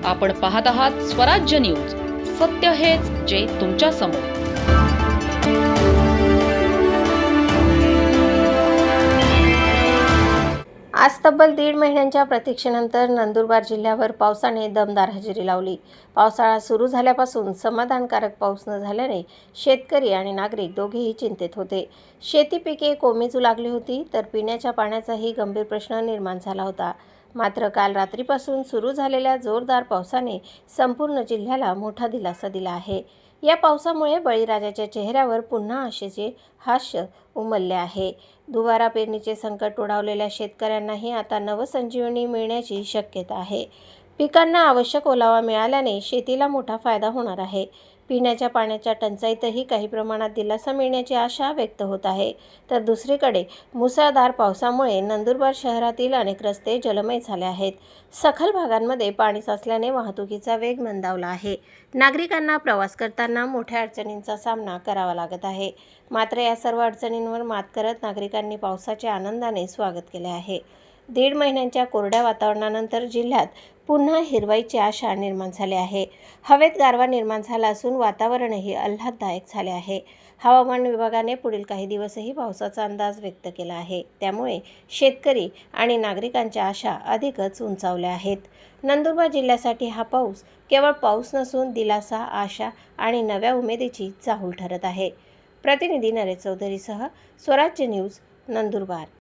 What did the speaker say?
आपण पाहत आहात स्वराज्य न्यूज. सत्य हेच जे तुमच्या समोर. आज तब्बल 1.5 महिन्यांच्या प्रतीक्षेनंतर नंदुरबार जिल्ह्यावर पावसाने दमदार हजेरी लावली. पावसाळा सुरू झाल्यापासून समाधानकारक पाऊस न झाल्याने शेतकरी आणि नागरिक दोघेही चिंतेत होते. शेती पिके कोमेजू लागली होती, तर पिण्याच्या पाण्याचाही गंभीर प्रश्न निर्माण झाला होता. मात्र काल रात्रीपासून सुरू झालेल्या जोरदार पावसाने संपूर्ण जिल्ह्याला मोठा दिलासा दिला आहे. या पावसामुळे बळीराजाच्या चेहऱ्यावर पुन्हा आशेचे हास्य उमलले आहे. दुबारा पेरणीचे संकट ओढावलेल्या शेतकऱ्यांनाही आता नवसंजीवनी मिळण्याची शक्यता आहे. पिकांना आवश्यक ओलावा मिळाल्याने शेतीला मोठा फायदा होणार आहे. पिण्याच्या पाण्याच्या टंचाईतही काही प्रमाणात दिलासा मिळण्याची आशा व्यक्त होत आहे. तर दुसरीकडे मुसळधार पावसामुळे नंदुरबार शहरातील अनेक रस्ते जलमय झाले आहेत. सखल भागांमध्ये पाणी साचल्याने वाहतुकीचा वेग मंदावला आहे. नागरिकांना प्रवास करताना मोठ्या अडचणींचा सामना करावा लागत आहे. मात्र या सर्व अडचणींवर मात करत नागरिकांनी पावसाच्या आनंदाने स्वागत केले आहे. 1.5 महिन्यांच्या कोरड्या वातावरणानंतर जिल्ह्यात पुन्हा हिरवाईची आशा निर्माण झाली आहे. हवेत गारवा निर्माण झाला असून वातावरणही आल्हाददायक झाले आहे. हवामान विभागाने पुढील काही दिवसही पावसाचा अंदाज व्यक्त केला आहे. त्यामुळे शेतकरी आणि नागरिकांच्या आशा अधिकच उंचावल्या आहेत. नंदुरबार जिल्ह्यासाठी हा पाऊस केवळ पाऊस नसून दिलासा, आशा आणि नव्या उमेदीची चाहूल ठरत आहे. प्रतिनिधी नरेश चौधरीसह स्वराज्य न्यूज, नंदुरबार.